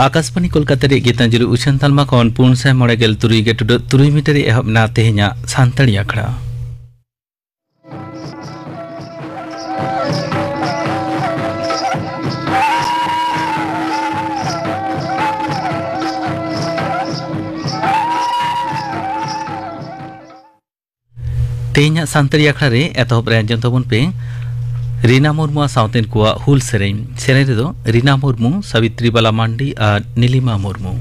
आकाशवाणी कोलकाता रे गीतांजलि उछन तालमा खन 493 मीटर एहब ना तेहኛ सानताड़ी आखड़ा तेहኛ सानताड़ी आखड़ा रे एतहब रे अंजन तबन पे रीना मुर्मू साउतेन को हुल सेरेन रे रीना मुर्मू सावित्री बाला मांडी और नीलिमा मुर्मू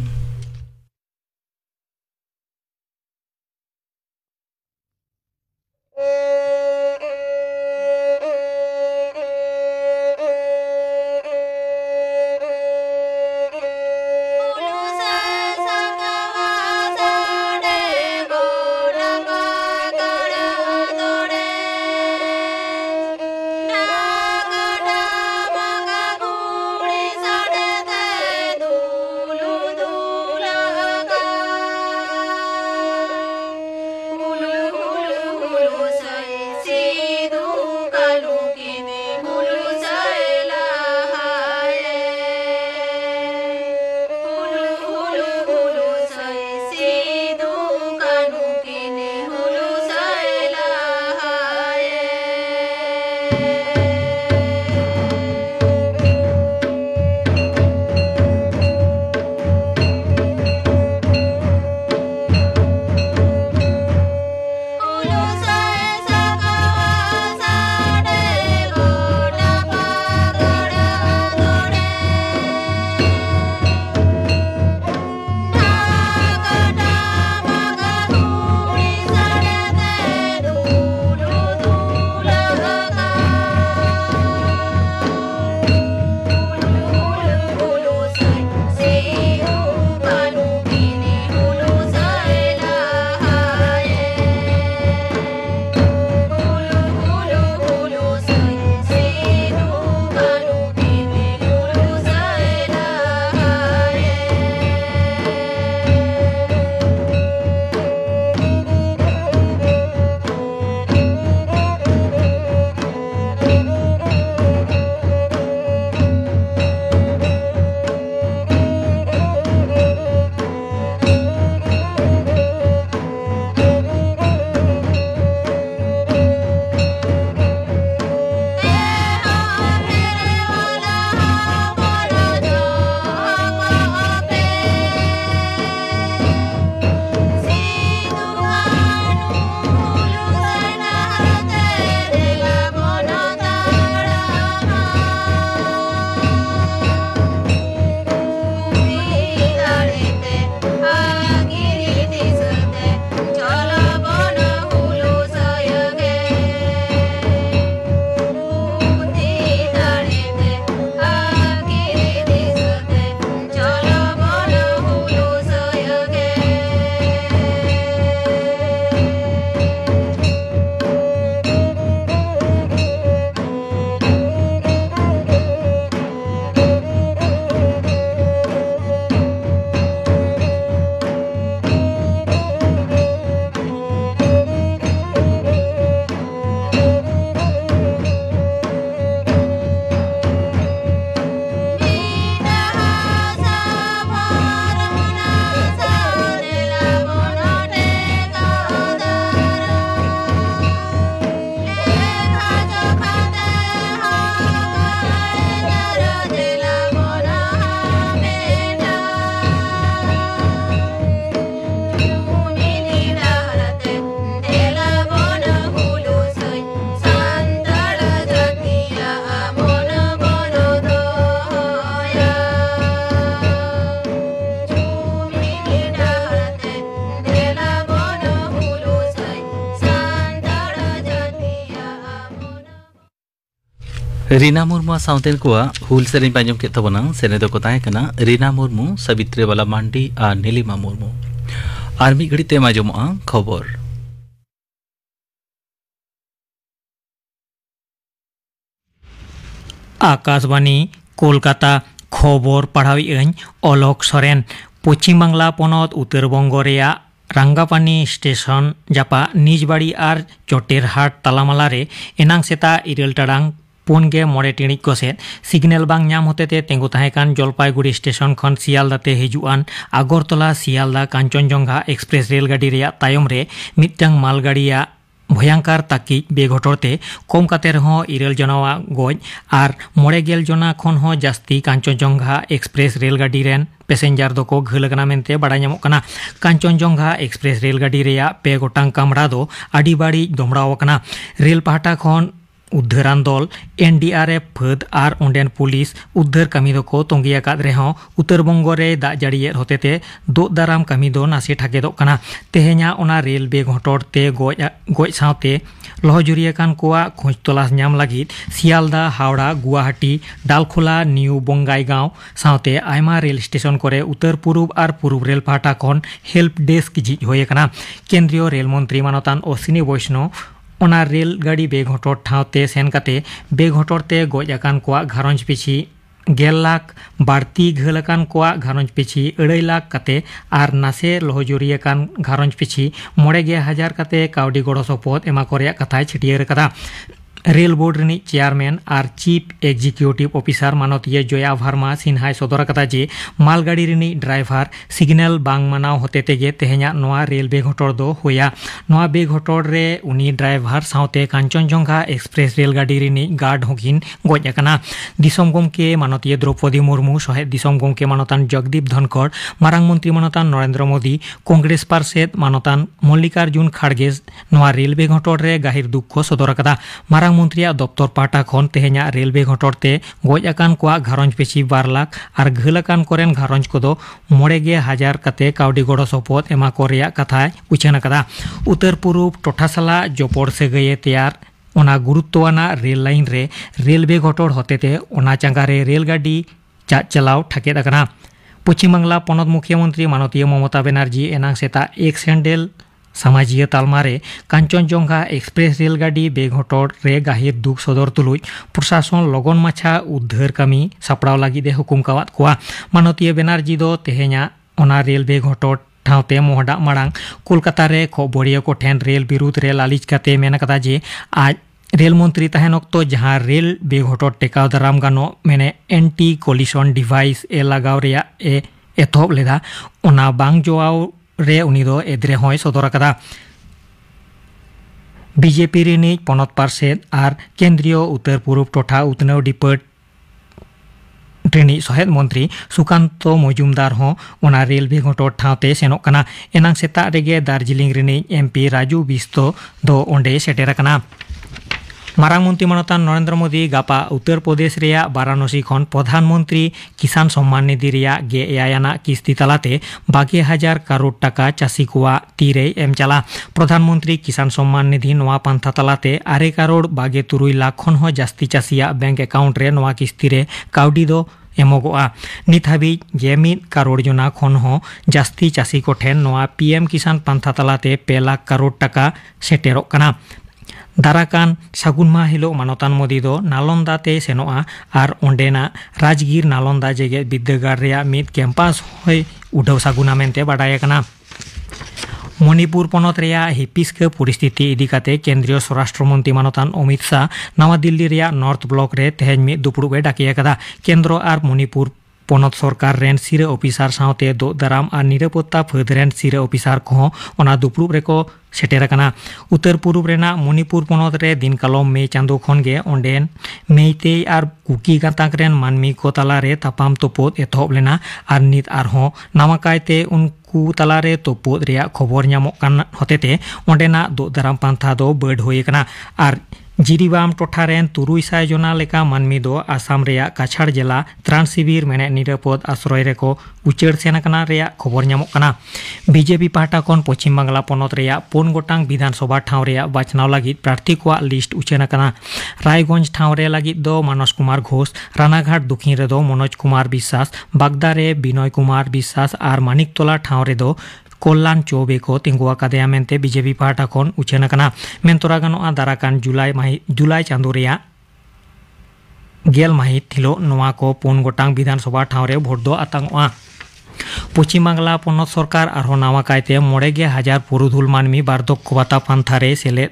रीना मुर्मू साउतेन को हुल सेरेन पांजम के तबना सेने दो कोताय कना रीना मुर्मू सावित्री बाला मांडी और नीलिमा मुर्मू आर्मी घड़ी ते माजमआ खबर आकाशवाणी कोलकाता खबर पढ़ावी अलोक सोरेन पश्चिम बांगला पनत उत्तर बंग रांगापानी स्टेशन जापा निजबाड़ी और चोटेरहाट तालामाला रे एनांग सेता इरेल टाड़ांग पुनगे मोड़े टिणिज को सेद सिग्नल बांग नाम होते तेंगु तहेकान जलपाईगुड़ी स्टेशन खन सियालदाते हिजुआन आगरतला सियालदा कांचनजंघा एक्सप्रेस रेलगाड़ी रेया तायम रे मिदटांग मालगाड़िया भयंकर ताकि बेघटोरते कम काते रहो 9 जनावा गज और 9 जना खन हो जास्ती कांचनजंघा एक्सप्रेस रेलगाड़ी रेन पैसेंजर दो को घलगना मेनते बड़ा नामोग कना। कांचनजंघा एक्सप्रेस रेलगाड़ी रेया 2 गोटांग कामड़ा दो आड़ी बाड़ी दोमड़ाव कना। रेल पाहटा खन उद्धारान दल NDRF फद और ओंडेन पुलिस उद्धार कमी को तंगियाकाद रेहों उत्तरबंग रे दाग जाड़िये होतेते दो दाराम कमी दो नासे ठाकेदोग कना। तेहेña ओना रेल बेघटोरते गज सावते लहजुरियाकान कोआ खोज तलाश नाम लागिद सियालदा हावड़ा गुवाहाटी डालखोला निउ बंगाईगांव सावते आयमा रेल स्टेशन करे उत्तर पूर्व और पूर्व रेल पाहटा खन हेल्प डेस्क झिज होय कना। केंद्रीय रेल मंत्री मानतान अश्विनी वैष्णव ओना रेलगाड़ी बेघटोर ठावते सेन काते बेघटोरते गज आकान कोआ घारंज पिछी 10 लाख बाड़ती घलकान कोआ घारंज पिछी 2.5 लाख काते आर नासे लहजुरियाकान घारंज पिछी 9,000 काते कावडी गड़ो सपोद एमा को रेया कथाय छिटियर कदा। रेल बोर्ड रिनी चेयरमैन और चीफ एग्जीक्यूटिव ऑफिसर मानतीय जया भार्मा सिन्हाय सदर कदा जे मालगाड़ी रिनी ड्राइवर सिग्नल बांग मानाव होते तेगे तेहेña नोआ रेल बेघटोर दो होया। नोआ बेघटोर रे उनी ड्राइवर सावते कांचनजंघा एक्सप्रेस रेलगाड़ी रिनी गार्ड होकिन गज आकाना। दिसम गमके मानतीय द्रौपदी मुर्मू सहेद दिसम गमके मानतान जगदीप धनखड़ मारांग मंत्री मानतान नरेंद्र मोदी कांग्रेस पार्षद मानतान मल्लिकार्जुन खड़गे नोआ रेल बेघटोर रे गाहिर दुख को सदर कदा। मारांग मंत्री दफ्तर पाटा खन तेहेña रेल बेघटोरते गज आकान कोआ घारंज पिछी 2 लाख और घलकान कोरेन घारंज को 9,000 काते कावडी गड़ो सपोद एमा को रेया कथा उछान कदा। उत्तर पूर्व टोठा साला जपड़ सागैये तैयार ओना गुरुत्वाना रेल लाइन रे रेल बेघटोर होतेते ओना चांगारे रेलगाड़ी चलाव ठाकेद आकाना। पश्चिम बांगला पनत मुख्यमंत्री मानतीय ममता बनर्जी एनांग सेता एक सेंडेल सामाजिक तालमारे कांचनजंघा एक्सप्रेस रेलगाड़ी बेघटोर रे गाहिर दुख सदर तुलुज प्रशासन लगन माछा उद्धार कमी सापड़ाव लागिदे हुकुम कावाद कोआ। मानतीय बनर्जी दो तेहेña ओना रेल बेघटोर ठावते मोहडा माड़ांग कोलकाता रे खबरिया को ठेन रेल विरुद्ध रे लालिज काते मेन कदा जे आज रेल मंत्री तहन अक्तो जहां रेल बेघटोर टेकाव दाराम गानो मेने एंटी कोलिशन डिवाइस ए लगाव रेया एथोब लेदा ओना बांग जोआव रे उनी दो एद्रे होय सदर कदा। बीजेपी रिनी पनत पार्षद और केंद्रीय उत्तर पूर्व टोठा उतनाव डिपार्ट रिनी सहेद मंत्री सुकांत मजुमदार हो ओना रेल बेघटोर ठावते सेनोग कना। एनांग सेता रेगे दार्जिलिंग रिनी MP राजू बिस्तो दो ओंडे सेटेर कना। मारांग मंत्री मानतान नरेंद्र मोदी गापा उत्तर प्रदेश रेया वाराणसी खन प्रधानमंत्री किसान सम्मान निधि रेया 6 किस्ती तालाते 22,000 करोड़ टाका चासी कोआ तीरे एम चला। प्रधानमंत्री किसान सम्मान निधि नोआ पांथा तालाते 2 करोड़ 23 लाख खन हो जास्ती चासिया बैंक अकाउंट रे नोआ किस्ती रे कावडी दो एमोगोआ। नित हाबी 1 करोड़ जना खन हो जास्ती चासी को ठेन नोआ PM किसान पांथा तालाते 2 लाख करोड़ टाका सेटेरोग कना। दाराकान सागुन माह हिलो मानतान मोदी दो नालंदाते सेनोआ और ओंडेना राजगीर नालंदा जेगे विद्यागार रेया मिद कैंपास होय उठाव सागुना मेनते बाडाय कना। मणिपुर पनत रेया हिपिसके परिस्थिति इदी काते केंद्रीय स्वराष्ट्र मंत्री मानतान अमित शाह नवा दिल्ली रेया नॉर्थ ब्लॉक रे तेहेñ मिद दुपुड़ुबे डाकिया कदा। केंद्र और मणिपुर पनत सरकार रेन सिरे ऑफिसर सावते दो दाराम और निरापत्ता फद रेन सिरे ऑफिसर को ओना दुपुड़ुब रेको सेटेर कना। उत्तर पूर्व रेना मणिपुर पनत रे दिन कालम मे चांदो खनगे ओंडेन मेइते और कुकी गाताक रेन मानमी को तालारे तापाम तोपोद एतहब लेना और नित आरहों नामाकायते उनकू तालारे तोपोद रेया खबर नामोग कान होतेते ओंडेना दो दाराम पांथा दो बर्ड होय कना। और जिरीबाम टोठा रेन 300 जना लेका मानमी दो आसाम रेया काछाड़ जिला त्राण शिविर मेने निरापद आश्रय रेको उचाड़ सेन कना रेया खबर नामोग कना। बीजेपी पाहटा खन पश्चिम बांगला पनत रेया 4 गोटांग विधानसभा ठाव रेया बाचनाव लागिद प्रार्थी कोआ लिस्ट उछेन कना। रायगंज ठाव रे लागिद दो मानस कुमार घोष, रानाघाट दक्षिण रे दो मनोज कुमार विश्वास, बागदा रे बिनय कुमार विश्वास और मानिकतला ठाव रे दो कल्याण चौबे को तिंगुआ कादेया मेनते बीजेपी पाहटा खन उछेन कना। मेनतोरा गानोआ दाराकान जुलाई चांदो रेया 10 माहित हिलो नोआ को 4 गोटांग विधानसभा ठाव रे भोट दो आतांगोआ। पश्चिम बांगला पनत सरकार आरो नावा कायते 9,000 पुरुधुल मानमी बार्धक्य भाता पांथा रे सेलेद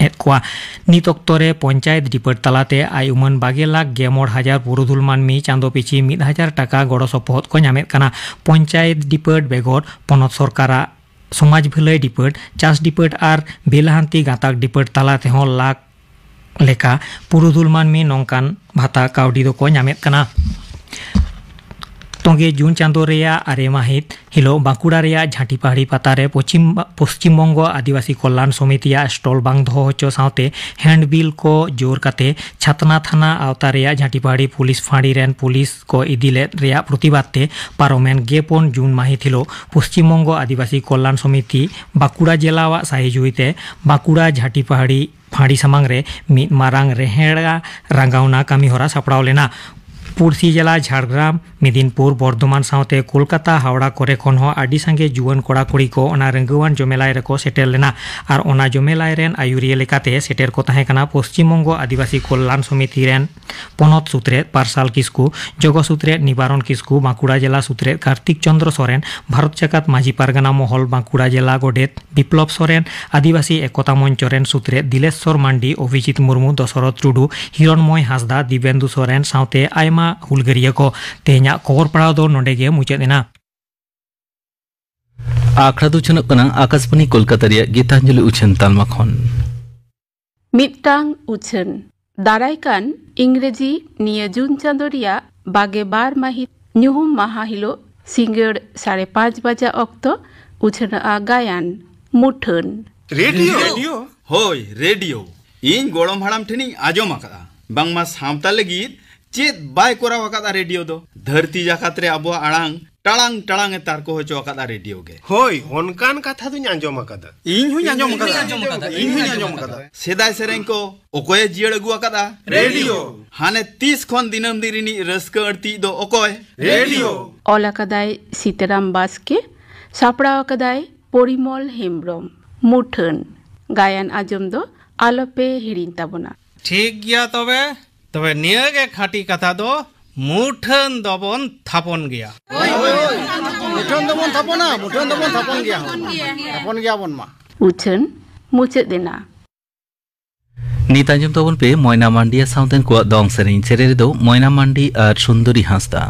एतकुआ नित अक्तरे पंचायत डिपार्ट तलाते आयुमान 20,60,000 पुरुधुल मानमी चांदो पिछी 1,000 टाका गड़ो सपोहद को नामेद कना पंचायत डिपार्ट बेगर पनत सरकारा समाज भलाई डिपार्ट चास डिपार्ट और बेलाहांती गाताक डिपार्ट तलाते हों लाख लेका पुरुधुल मानमी नौकान भाता काउडी दो को नामेद कना तोंगे जून चांदो रेया आरे माहित हिलो बांकुड़ा रेया झांटी पहाड़ी पातारे पश्चिम बंगो आदिवासी कल्याण समितिया स्टॉल बांग दो होचो सावते हैंडबिल को जोर काते छातना थाना आवता रेया झांटी पहाड़ी पुलिस फाड़ी रेन पुलिस को इदिले रेया प्रतिबाद ते पारोमेन 4 जून माहित हिलो पश्चिम बंगो आदिवासी कल्याण समिति बांकुड़ा जिलावा साहिजुइते बांकुड़ा झांटी पहाड़ी फाड़ी सामांग रे मिद मारांग रेहेड़ा रांगावना कामी होरा सापड़ाव लेना पुरसी जिला झाड़ग्राम मेदिनीपुर बर्धमान सावते कोलकाता हावड़ा करे खन हो आदि संगे जुआन कोड़ा कुड़ी को ओना रेंगुआन जमेलाय रेको सेटेल लेना और ओना जमेलाय रेन आयुरिया लेकाते सेटेर को ताहे कना पश्चिम बंगो आदिवासी कल्याण समिति रेन पनत सुत्रेत पारसाल किस्कू जगो सुत्रेत निवारण किस्कू बांकुड़ा जिला सुत्रेत कार्तिक चंद्र सोरेन भारत जाकात माझी पारगाना महल बांकुड़ा जिला गोडेत विप्लव सोरेन आदिवासी एकता मंच रेन सुत्रेत दिलेश्वर मांडी अभिजित मुर्मू दशरथ टुडू हिरणमय हासदा दिवेंदु सोरेन सावते आयमा हुलगरिया को तेहना खबर पड़ाव दो नोडेगे मुचादेना आखड़ा दो चनक कना आकाशवाणी कोलकाता रिया गीतांजलि उछन तालमा खन मिट्टांग उछन दारायकान इंग्रेजी निया जून चांदो रिया 22 माहित ᱧᱩᱦᱩᱢ ᱢᱟᱦᱟ ᱦᱤᱞᱳᱜ ᱥᱤᱸᱜᱟᱹᱲ 5:30 ᱵᱟᱡᱟ ᱚᱠᱛᱚ ᱩᱪᱷᱟᱹᱱᱚᱜᱼᱟ ᱜᱟᱭᱟᱱ ᱢᱩᱴᱷᱟᱹᱱ रेडियो होय रेडियो इन गोड़म हाड़ाम ठेनी आजम आकादा बांगमा सामता लगित चेत बाय कोराव आकादा रेडियो दो धरती जाकात रे अबो आड़ांग टाळांग टाळांग तार को होचो आकादा रेडियो गे होय ओनकान कथा दुñ आंजम आकादा इन हुñ आंजम आकादा सेदाय सेरें को ओकोय जियड़ अगु आकादा रेडियो हाने 30 खन दिनम दिरिनी रस्का अड़ती दो ओकोय रेडियो ऑल आकादाय सीताराम बास्के सापड़ा आकादाय परिमल हेम्ब्रम मुठन गायन आजम दो आलोपे हिड़िन ताबोना ठीक गया तबे तबे निया के खाटी कथा दो मुठन दबन थापन गया मुठन दबन थापन गया बन मा उछन मुचे देना नीतांजम तबन पे मोयना मांडिया साउथन को दोंग सेरेन सेरे दो मोयना मांडी और सुंदरी हांसदा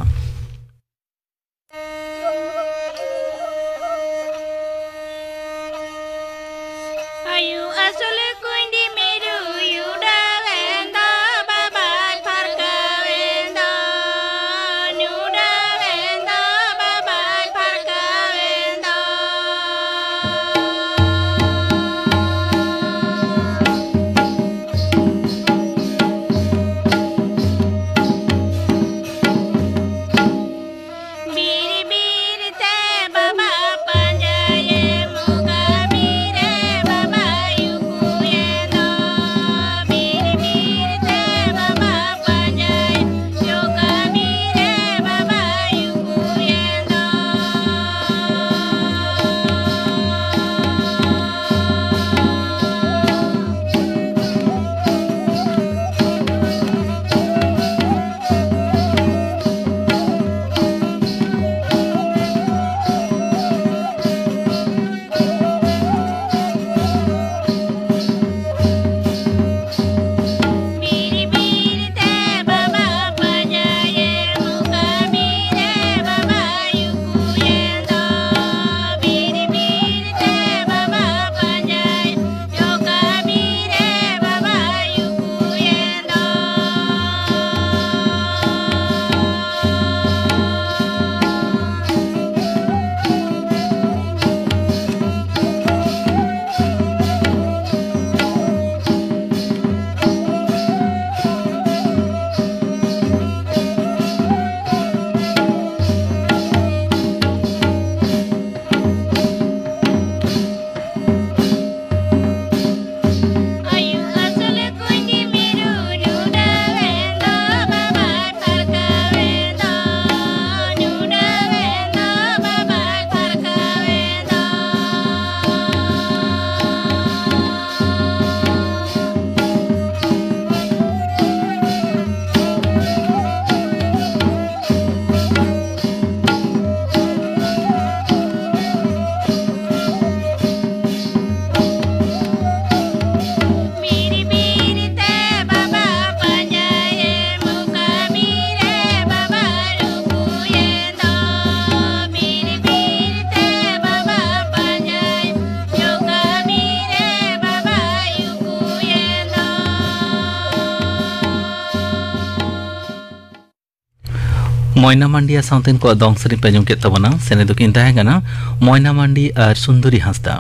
मयना मांडिया साउतेन को दंग सरी पेजम के तबना सेने दो किन ताहे गना मयना मांडी और सुंदरी हांसदा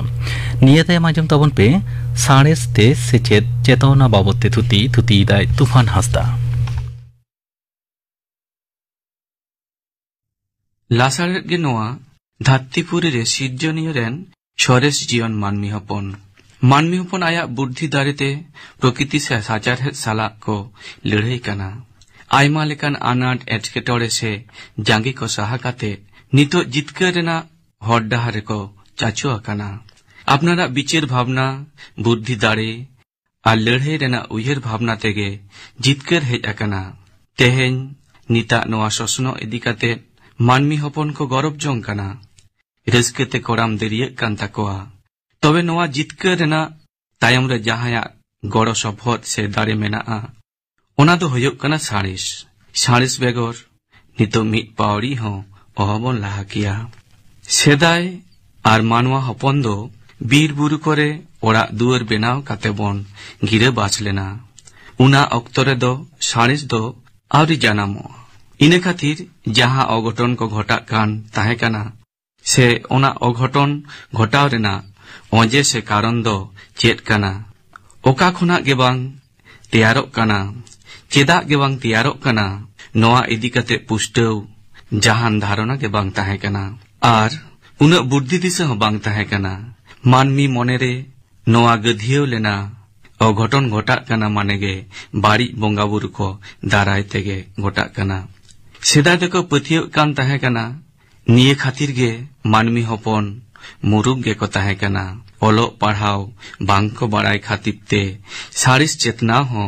नियते माजम तबन पे साड़ेस ते सेचेत चेतना बाबते थुती दाय तूफान हांसदा लासारेट गे नोआ धात्तीपुरी रे सिर्जनीय रेन सरेस जीवन मानमी हपन आया बुद्धि दारेते प्रकृति से साचारहेत साला को लड़ाई कना आयमा लेकान आनाट एटकेटोरे से जांगी को साहा काते नितो जितकर रेना हर डाहारे को चाचो आकाना आपनारा बिचेर भावना बुद्धि दारे आ लड़ाई रेना उयेर भावना तेगे जितकर हेज आकाना तेहेन निता नोआ शोषणो इदी काते मानमी हपन को गौरव जोंग काना रस्केते कोराम देरिये कान ताकोआ तबे नोआ जितकर रेना तायम रे जहाया गौरव सभोत से दारे मेनाआ ओना दो होयोग कना साड़िस बेगोर नितो मिट पावड़ी हो ओहबन लाहा किया सेदाय आर मानवा हपन दो बीर बुरु करे ओड़ा दुआर बेनाव काते बोन गिरे बाच लेना उना अक्तरे दो साड़िस दो आवरी जानामो इने खातिर जहां अघटन को घटा कान ताहे काना से ओना अघटन घटाव रेना ओजे से कारण दो चेत काना ओका खुना गे बांग तैयारोग काना चेदा गे बांग तैयारोग काना नोआ इदी काते पुष्टव जहान धारणा गे बांग ताहे काना आर उना बुद्धि दिशा हो बांग ताहे काना मानमी मोनेरे नोआ गधियो लेना अघटन घटा काना मानेगे बाड़ी बोंगा बुरु को दाराय तेगे घटा काना सेदा देखो पथियो कान ताहे काना निये खातिर गे मानमी हपन मुरुग गे को ताहे काना ओलो पढ़ाओ बांग को बड़ाई खातिर ते सारिस चेतना हो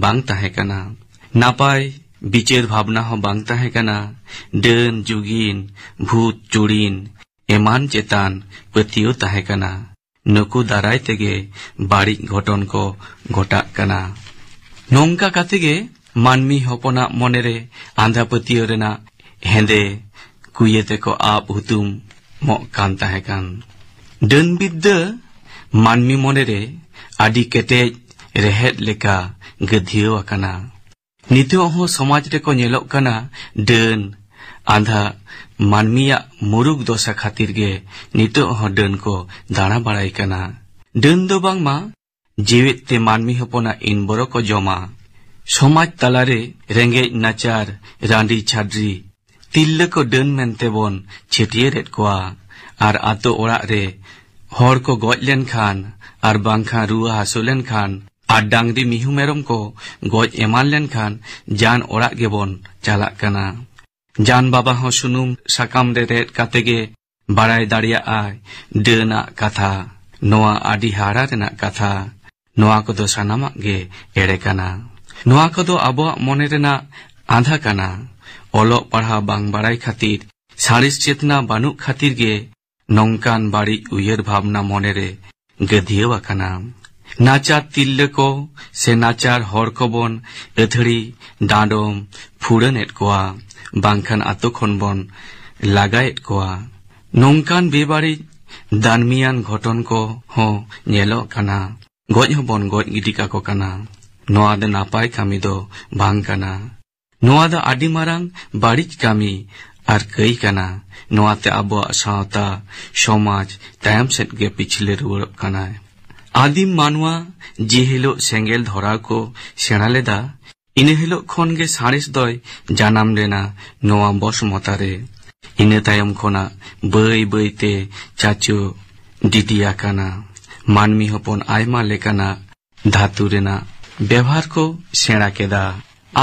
बांग ताहे काना नापाय बिचेर भावना हो बांग ताहे काना डन जुगिन भूत चुड़ीन एमान चेतान पथियो ताहे काना नुकु दाराय तेगे बाड़ी घटन को घटा काना नोंका कातेगे मानमी हपना मोनेरे आंधा पतियो रेना हेंदे कुयेते को आप हुतुम मो कान ताहे कान डन बिद्दा मानमी मोनेरे आदि केटेज रेहेद लेका गधियो आकाना नितो हो समाज रे को नेलोग काना डन आंधा मानमिया मुरुग दोसा खातिर गे नितो हो डन को दाना बाड़ाई काना डन दो बांगमा जीवित ते मानमी हपना इन बरो को जमा समाज तालारे रेंगे नाचार रांडी छाड्री तिल्ले को डन मेनते बोन छेटिये रेट कोआ आर आतो ओड़ा रे हर को गज लेन खान आर बांखा रुआ हासो लेन खान आर डांगरी मिहु मेरम को गज एमान लेन खान जान ओड़ा गे बोन चालाक काना जान बाबा हो सुनुम साकाम रे रेट कातेगे बाड़ाय दाड़िया आय डना कथा नोआ आदि हारा रेना कथा नोआ को दो सानामा गे एड़े काना नोआ को दो आबो मोने रेना आंधा काना ओलो पढ़ा बांग बाड़ाई खातिर सारिस चेतना बानु खातिर गे नौकान बाड़ी उयर भावना मोने रे गधियो आकाना नाचार तिल्ले को से नाचार हर को बोन एथड़ी डांडोम फुड़नेट कोआ बांखान आतो खन बोन लागाएट कोआ नौकान बेबाड़ी दानमियान घटन को हो नेलो काना गज हो बोन गज गिडिका को काना नोआ दे नापाय कामी दो बांग काना नोआ दा आदि मारांग बाड़िज कामी आर कई काना नोआ ते आबो सावता समाज तायम सेट गे पिछले रुवड़ब काना आदिम मानवा जे हिलो सेंगेल धराव को सेना लेदा इने हिलो खन गे सारिस दय जानाम लेना नोआ बस मतारे इने तायम खोना बई बई ते चाचो दिदिया काना मानमी हपन आयमा लेकाना धातु रेना व्यवहार को सेना केदा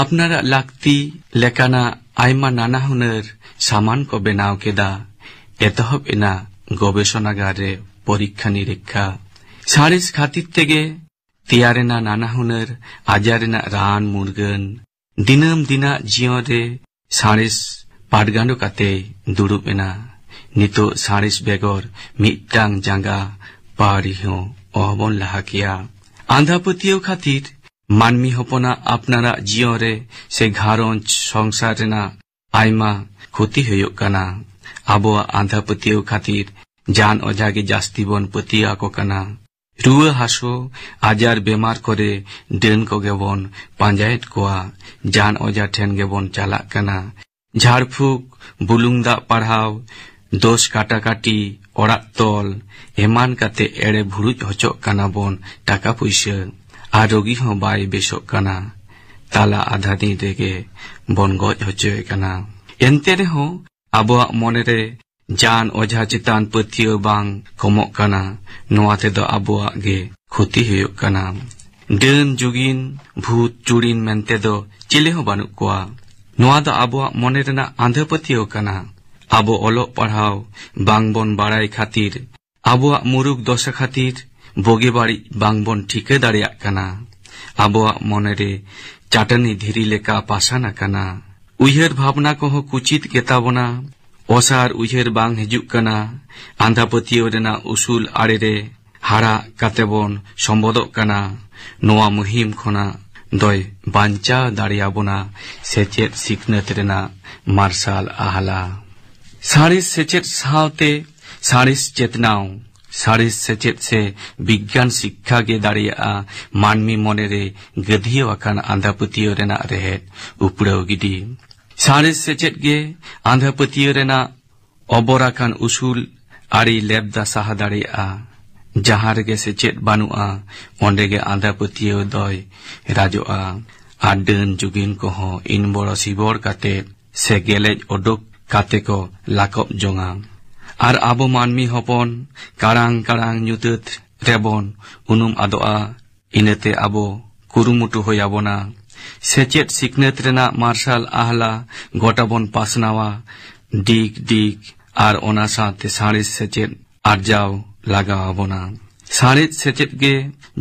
आपनारा लागती लेकाना आयमा नाना हुनर सामान को बेनाव केदा एतहब इना गवेषणागार रे परीक्षा निरीक्षा सारिस खातिर तेगे तियारेना नाना हुनर आजारेना रान मुरगन दिनम दिना जियो रे सारिस पाटगांडो काते दुरुब एना नितो सारिस बेगोर मिटांग जांगा पाड़ी हो ओहबन लाहा किया आंधा पतियो खातिर मानमी हपना आपनारा जियो रे से घारंज संसार रेना आयमा क्षति हुयुग काना आबोआ आंधा पतियो खातिर जान अजागे जास्ती बन पतिया को काना रुआ हासो आजार बेमार करे डेन को गेबन पांजायत कोआ जान अजा ठेन गेबन चालाक काना ঝাড়ফুঁক বুলুং দাᱜ ᱯᱟᱲᱦᱟᱣ ᱫᱳᱥ ᱠᱟᱴᱟᱠᱟᱴᱤ ᱚᱲᱟᱜ ᱛᱚᱞ ᱮᱢᱟᱱ ᱠᱟᱛᱮ ᱮᱲᱮ ᱵᱷᱩᱲᱩᱡ ᱦᱚᱪᱚᱜ ᱠᱟᱱᱟ ᱵᱚᱱ ᱴᱟᱠᱟ ᱯᱩᱭᱥᱟᱹ ᱟᱨ ᱨᱳᱜী ᱦᱚᱸ ᱵᱟᱭ ᱵᱮᱥᱚᱜ ᱠᱟᱱᱟ ᱛᱟᱞᱟ ᱟᱫᱷᱟ ᱫᱤᱱ ᱨᱮᱜᱮ ᱵᱚᱱ ᱜᱚᱡ ᱦᱚᱪᱚᱭᱮ ᱠᱟᱱᱟ ᱮᱱᱛᱮ ᱨᱮᱦᱚᱸ ᱟᱵᱚᱣᱟᱜ ᱢᱚᱱᱮᱨᱮ ᱡᱟᱱ ᱚᱡᱷᱟ ᱪᱮᱛᱟᱱ ᱯᱟᱹᱛᱭᱟᱹᱣ ᱵᱟᱝ ᱠᱚᱢᱚᱜ ᱠᱟᱱᱟ ᱱᱚᱣᱟ ᱛᱮᱫᱚ ᱟᱵᱚᱣᱟᱜ ᱜᱮ ᱠᱷᱚᱛᱤ ᱦᱩᱭᱩᱜ ᱠᱟᱱᱟ ᱰᱟᱹᱱ ᱡᱩᱜᱤᱱ ᱵᱷূᱛ ᱪᱩᱲᱤᱱ ᱢᱮᱱᱛᱮ ᱫᱚ ᱪᱤᱞᱤ ᱦᱚᱸ ᱵᱟᱹᱱᱩᱜ ᱠᱚᱣᱟ ᱱᱚᱣᱟ ᱫᱚ ᱟᱵᱚᱣᱟᱜ ᱢᱚᱱᱮ ᱨᱮᱱᱟᱜ ᱟᱸᱫᱷᱟ ᱯᱟᱹᱛᱭᱟᱹᱣ ᱠᱟᱱᱟ ᱟᱵᱚ ᱚᱞᱚᱜ ᱯᱟᱲᱦᱟᱣ ᱵᱟᱝᱵᱚᱱ ᱵᱟᱲᱟᱭ ᱠᱷᱟᱹᱛᱤᱨ ᱟᱵᱚᱣᱟᱜ ᱢᱩᱨᱩᱠ ᱫᱚᱥᱟ ᱠᱷᱟᱹᱛᱤᱨ ᱵᱳᱜᱮ ᱵᱟᱹᱲᱤᱡ ᱵᱟᱝᱵᱚᱱ ᱴᱷᱤᱠᱟᱹ ᱫᱟᱲᱮᱭᱟᱜ ᱠᱟᱱᱟ ᱟᱵᱚᱣᱟᱜ ᱢᱚᱱᱮᱨᱮ ᱪᱟᱴᱟᱱᱤ ᱫᱷᱤᱨᱤ ᱞᱮᱠᱟ ᱯᱟᱥᱟᱱ ᱟᱠᱟᱱᱟ ᱩᱭᱦᱟᱹᱨ ᱵᱷᱟᱵᱽᱱᱟ ᱠᱚᱦᱚᱸ ᱠᱩᱪᱤᱛ ᱜᱮᱛᱟᱵᱚᱱᱟ ᱚᱥᱟᱨ ᱩᱭᱦᱟᱹᱨ ᱵᱟᱝ ᱦᱤᱡᱩᱜ ᱠᱟᱱᱟ ᱟᱸᱫᱷᱟ ᱯᱟᱹᱛᱭᱟᱹᱣ ᱨᱮᱱᱟᱜ ᱩᱥᱩᱞ ᱟᱲᱮᱨᱮ ᱦᱟᱨᱟ ᱠᱟᱛᱮ ᱵᱚᱱ ᱥᱚᱢᱵᱚᱫᱚᱜ ᱠᱟᱱᱟ ᱱᱚᱣᱟ ᱢᱩᱦᱤᱢ ᱠᱷᱚᱱᱟᱜ ᱫᱚᱭ ᱵᱟᱧᱪᱟᱣ ᱫᱟᱲᱮᱭᱟᱵᱚᱱᱟ ᱥᱮᱪᱮᱫ ᱥᱤᱠᱷᱱᱟᱹᱛ ᱨᱮᱱᱟᱜ ᱢᱟᱨᱥᱟᱞ ᱟᱦᱞᱟ ᱥᱟᱬᱮᱥ ᱥᱮᱪᱮᱫ ᱥᱟᱶᱛᱮ ᱥᱟᱬᱮᱥ ᱪᱮᱛᱱᱟᱣ ᱥᱟᱬᱮᱥ ᱥᱮᱪᱮᱫ ᱥᱮ ᱵᱤᱜᱽᱜᱟᱱ ᱥᱤᱠᱠᱷᱟ ᱜᱮ ᱫᱟᱲᱮᱭᱟᱜᱼᱟ ᱢᱟᱹᱱᱢᱤ ᱢᱚᱱᱮᱨᱮ ᱜᱟᱹᱫᱷᱤᱭᱟᱹᱣ ᱟᱠᱟᱱ ᱟᱸᱫᱷᱟ ᱯᱟᱹᱛᱭᱟᱹᱣ ᱨᱮᱱᱟᱜ ᱨᱮᱦᱮᱫ ᱩᱯᱲᱟᱹᱣ ᱜᱤᱰᱤ ᱥᱟᱬᱮᱥ ᱥᱮᱪᱮᱫ ᱜᱮ ᱟᱸᱫᱷᱟ ᱯᱟᱹᱛᱭᱟᱹᱣ ᱨᱮᱱᱟᱜ ᱚᱵᱚᱨ ᱟᱠᱟᱱ ᱩᱥᱩᱞ ᱟᱹᱨᱤ ᱞᱮᱵᱫᱟ ᱥᱟᱦᱟ ᱫᱟᱲᱮᱭᱟᱜᱼᱟ ᱡᱟᱦᱟᱸ ᱨᱮᱜᱮ ᱥᱮᱪᱮᱫ ᱵᱟᱹᱱᱩᱜᱼᱟ ᱚᱸᱰᱮᱜᱮ ᱟᱸᱫᱷᱟ ᱯᱟᱹᱛᱭᱟᱹᱣ ᱫᱚᱭ ᱨᱟᱡᱚᱜᱼᱟ ᱟᱨ ᱰᱟᱹᱱ ᱡᱩᱜᱤᱱ ᱠᱚᱦᱚᱸ ᱤᱱᱵᱚᱲᱚ ᱥᱤᱵᱚᱲ ᱠᱟᱛᱮ ᱥᱮ ᱜᱮᱞᱮᱡ ᱚᱰᱚᱠ ᱠᱟᱛᱮ ᱠᱚ ᱞᱟᱠᱚᱵ ᱡᱚᱝᱟ ᱟᱨ ᱟᱵᱚ ᱢᱟᱹᱱᱢᱤ ᱦᱚᱯᱚᱱ ᱠᱟᱲᱟᱝ ᱠᱟᱲᱟᱝ ᱧᱩᱛᱟᱹᱛ ᱨᱮᱵᱚᱱ ᱩᱱᱩᱢ ᱟᱫᱚᱜᱼᱟ ᱤᱱᱟᱹᱛᱮ ᱟᱵᱚ ᱠᱩᱨᱩᱢᱩᱴᱩ ᱦᱩᱭ ᱟᱵᱚᱱᱟ ᱥᱮᱪᱮᱫ ᱥᱤᱠᱷᱱᱟᱹᱛ ᱨᱮᱱᱟᱜ ᱢᱟᱨᱥᱟᱞ ᱟᱦᱞᱟ ᱜᱚᱴᱟ ᱵᱚᱱ ᱯᱟᱥᱱᱟᱣᱟ ᱰᱤᱜᱽ ᱰᱤᱜᱽ ᱟᱨ ᱚᱱᱟ ᱥᱟᱶᱛᱮ ᱥᱟᱬᱮᱥ ᱥᱮᱪᱮᱫ ᱟᱨᱡᱟᱣ ᱞᱟᱜᱟᱣ ᱟᱵᱚᱱᱟ ᱥᱟᱬᱮᱥ ᱥᱮᱪᱮᱫ ᱜᱮ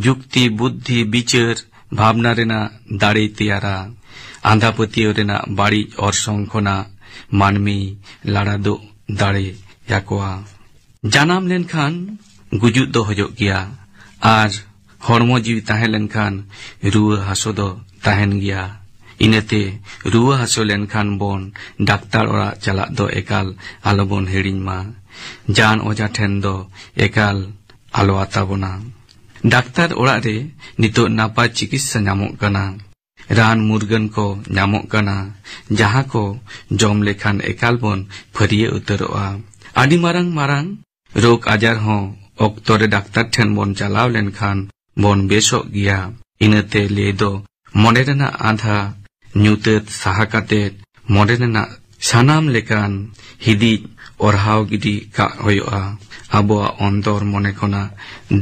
ᱡᱩᱠᱛᱤ ᱵᱩᱫᱽᱫᱷᱤ ᱵᱤᱪᱟᱹᱨ ᱵᱷᱟᱵᱽᱱᱟ ᱨᱮᱱᱟᱜ ᱫᱟᱲᱮᱭ ᱛᱮᱭᱟᱨᱟ ᱟᱸᱫᱷᱟ ᱯᱟᱹᱛᱭᱟᱹᱣ ᱨᱮᱱᱟᱜ ᱵᱟᱹᱲᱤᱡ ᱚᱨᱥᱚᱝ ᱠᱷᱚᱱᱟᱜ ᱢᱟᱹᱱᱢᱤ ᱞᱟᱲᱟᱫᱚᱜ ᱫᱟᱲᱮ ᱭᱟᱠᱚᱣᱟ ᱡᱟᱱᱟᱢ ᱞᱮᱱᱠᱷᱟᱱ ᱜᱩᱡᱩᱜ ᱫᱚ ᱦᱩᱭᱩᱜ ᱜᱮᱭᱟ ᱟᱨ ᱦᱚᱲᱢᱚ ᱡᱤᱣᱤ ᱛᱟᱦᱮᱸ ᱞᱮᱱᱠᱷᱟन ᱨᱩᱣᱟᱹ ᱦᱟᱹᱥᱩ ᱫᱚ ᱛᱟᱦᱮᱱ ᱜᱮᱭᱟ ᱤᱱᱟᱹᱛᱮ ᱨᱩᱣᱟᱹ ᱦᱟᱹᱥᱩ ᱞᱮᱱᱠᱷᱟन ᱵᱚᱱ ᱰᱟᱠᱛᱟᱨ ᱚᱲᱟᱜ ᱪᱟᱞᱟᱜ ᱫᱚ ᱮᱠᱟᱞ ᱟᱞᱚᱵᱚᱱ ᱦᱤᱲᱤᱧ ᱢᱟ ᱡᱟᱱ ᱚᱡᱷᱟ ᱴᱷᱮᱱ ᱫᱚ ᱮᱠᱟᱞ ᱟᱞᱚ ᱟᱛᱟᱵᱚᱱᱟ ᱰᱟᱠᱛᱟᱨ ᱚᱲᱟᱜ ᱨᱮ ᱱᱤᱛᱚᱜ ᱱᱟᱯᱟᱭ ᱪᱤᱠᱤᱛᱥᱟ ᱧᱟᱢᱚᱜ ᱠᱟᱱᱟ ᱨᱟᱱ ᱢᱩᱨᱜᱟᱹᱱ ᱠᱚ ᱧᱟᱢᱚᱜ ᱠᱟᱱᱟ ᱡᱟᱦᱟᱸ ᱠᱚ ᱡᱚᱢ ᱞᱮᱠᱷᱟᱱ ᱮᱠᱟᱞ ᱵᱚᱱ ᱯᱷᱟᱹᱨᱤᱭᱟᱹ ᱩᱛᱟᱹᱨᱚᱜᱼᱟ ᱟᱹᱰᱤ ᱢᱟᱨᱟᱝ ᱢᱟᱨᱟᱝ ᱨᱳᱜᱽ ᱟᱡᱟᱨ ᱦᱚᱸ ᱚᱠᱛᱚ ᱨᱮ ᱰᱟᱠᱛᱟᱨ ᱴᱷᱮᱱ ᱵᱚᱱ ᱪᱟᱞᱟᱣ ᱞᱮᱱᱠᱷᱟन ᱵᱚᱱ ᱵᱮᱥᱚᱜ ᱜᱮᱭᱟ ᱤᱱᱟᱹᱛᱮ ᱞᱟᱹᱭ ᱫᱚ ᱢᱚᱱᱮ ᱨᱮᱱᱟᱜ ᱟᱸᱫᱷᱟ ᱧᱩᱛᱟᱹᱛ ᱥᱟᱦᱟ ᱠᱟᱛᱮ ᱢᱚᱱᱮ ᱨᱮᱱᱟᱜ ᱥᱟᱱᱟᱢ ᱞᱮᱠᱟᱱ ᱦᱤᱫᱤᱡ ᱚᱨᱦᱟᱣ ᱜᱤᱰᱤ ᱠᱟᱜ ᱦᱩᱭᱩᱜᱼᱟ ᱟᱵᱚᱣᱟᱜ ᱚᱱᱛᱚᱨ ᱢᱚᱱᱮ ᱠᱷᱚᱱᱟᱜ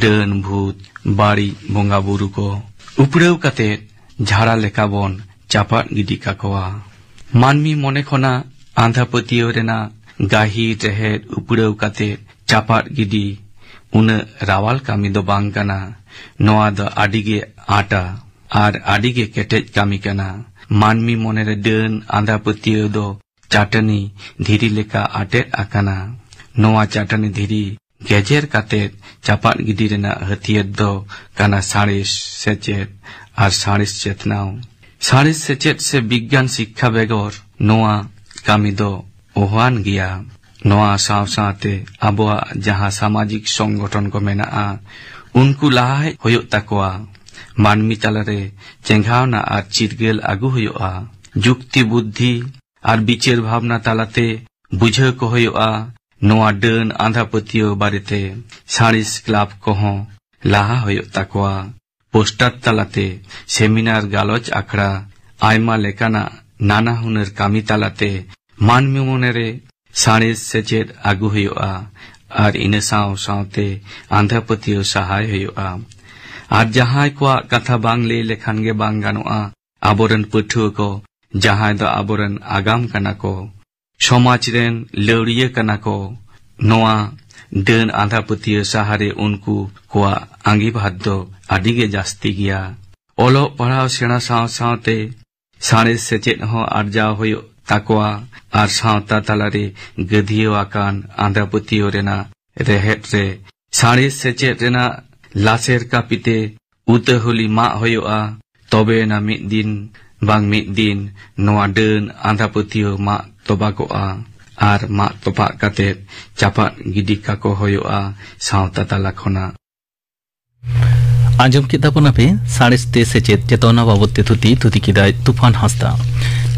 ᱰᱟᱹᱱ ᱵᱷूत ᱵᱟᱹᱲᱤᱡ ᱵᱚᱸᱜᱟ ᱵᱩᱨᱩ ᱠᱚ ᱩᱯᱲᱟᱹᱣ ᱠᱟᱛᱮ ঝাড়া লেখা বন চাপাত গিডি কাকোয়া মানমি মনে খনা আঁধা পতিয় রেনা গাহি রেহেদ উপড়াও কাতে চাপাত গিডি উনা রাওয়াল কামি দো বাং কানা নোয়া দ আডিগে আটা আর আডিগে কেটেজ কামি কানা মানমি মনে রে ডেন আঁধা পতিয় দো চাটানি ধীরি লেখা আটেট আকানা নোয়া চাটানি ধীরি গেজের কাতে চাপাত গিডি রেনা হতিয়ার দো কানা সাড়েস সেচেত আর সাᱬᱮᱥ চেতনাও সাᱬᱮᱥ সেচেত সে বিজ্ঞান শিক্ষা বেগর নোয়া কামি দো ওহান গিয়া নোয়া সাও সাথে আবোয়া যাহা সামাজিক সংগঠন কো মেনাআ উনকু লাহাই হয়ুক তাকোয়া মানমি তালারে চেঙ্ঘাওনা আর চিরগেল আগু হয়ুকআ যুক্তি বুদ্ধি আর বিচার ভাবনা তালাতে বুঝাও কো হয়ুকআ নোয়া ডেন আঁধা পতিয় বারেতে সাᱬᱮᱥ ক্লাব কহো লাহা হয়ুক তাকোয়া পোস্টার তালাতে সেমিনার গালচ আখড়া আইমা লেকানা নানা হুনার কামি তালাতে মানমি মনেরে সাᱬᱮᱥ সেচেদ আগু হইউআ আর ইনা সাও সাওতে আঁধা পতিয় সাহায় হইউআ আর জাহাই কোয়া কথা বাং লে লেখান গে বাং গানোআ আবরন পঠুয়া কো জাহাই দো আবরন আগাম কানা কো সমাজ রেন লড়িয়া কানা কো নোয়া ডেন আঁধা পতিয় সাহারে উনকু কোয়া আঙ্গিভার দো আডিগে জাস্তি গিয়া অলো পড়াও সেনা সাও সাওতে সাᱬেᱥ সেচেদ হো আরজাও হইউ তাকোয়া আর সাওতা তালারে গধিয় আকান আঁধা পতিয় রেনা রেহেট রে সাᱬেᱥ সেচেদ রেনা লাসের কাপিতে উতহলি মা হইউআ তবে না মিদ দিন বাং মিদ দিন নোয়া ডেন আঁধা পতিয় মা তবাকোআ আর মা তপা কাতে চাপাত গিডি কাকো হইউআ সাওতা তালা খনা आंजम किताबों पे साᱬेस ते सेचेद चेतना बाबते थुती किदाय तूफान हांसदा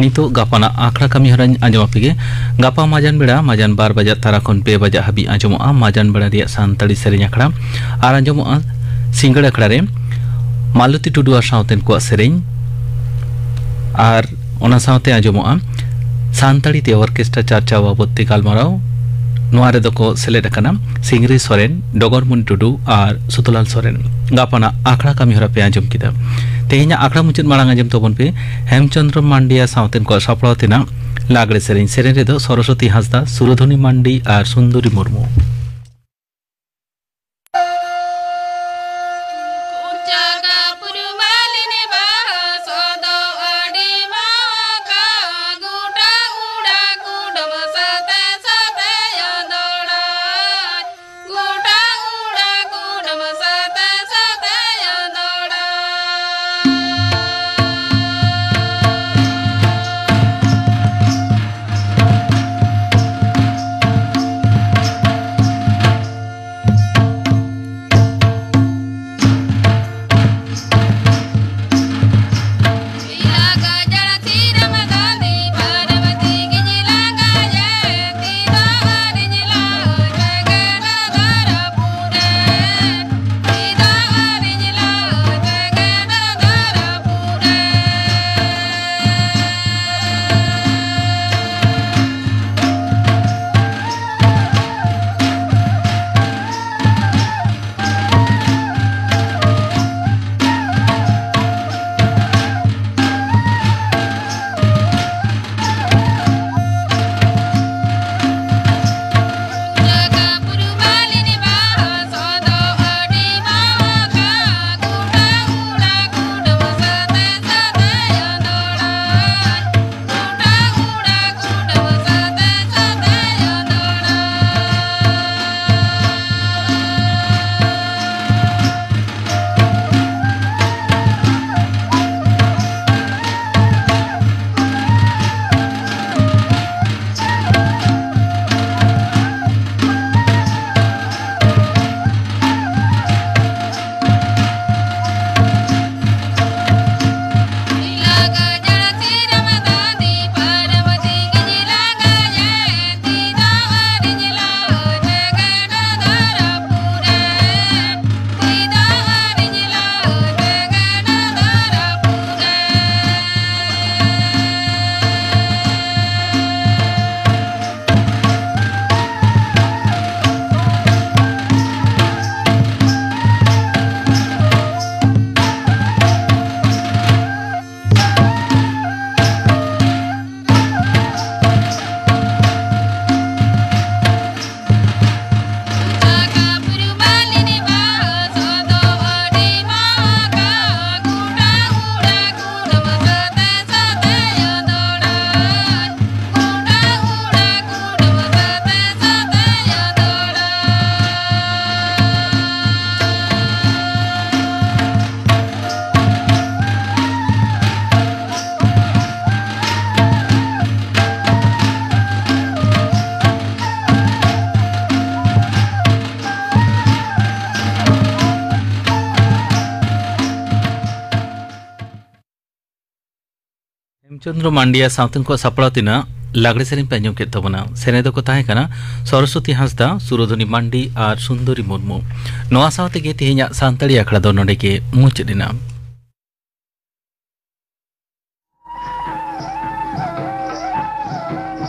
नितो गापाना आखड़ा कमी हराñ आंजम आपेगे गापा माजान बेड़ा माजान 12 बजे तारा खन 2 बजे हाबी आंजमोआ माजान बेड़ा रिया सानताड़ी सेरेñ आखड़ा आर आंजमोआ सिंगड़ आखड़ा रे मालती टुडुआ सावतेन को सेरेñ आर ओना सावते आंजमोआ सानताड़ी ते ऑर्केस्ट्रा चर्चा बाबते गालमाराव नोआ रे दको सेलेद आकाना सिंगरी सोरेन डगरमुनि टुडू और सुतलाल सोरेन गापाना आखड़ा कमी हरा पे आंजम किदा तेहेña आखड़ा मुचाद मारांग आंजम तबन पे हेमचंद्र मांडिया सावतेन को सापड़ाव तेना लागड़े सेरेñ सेरेñ रेदो सरस्वती हांसदा सुरधनी मांडी और सुंदरी मुर्मू हेमचंद्र मांडिया सावतेन को सापड़ाव तेना लागड़े सेरेñ पे आंजम केद तबना सेरेñ दो को ताहे कना सरस्वती हांसदा सुरधनी मांडी और सुंदरी मुर्मू नोआ सावते गे तेहेña सानताड़ी आखड़ा दो नोडे के मुचाद एना।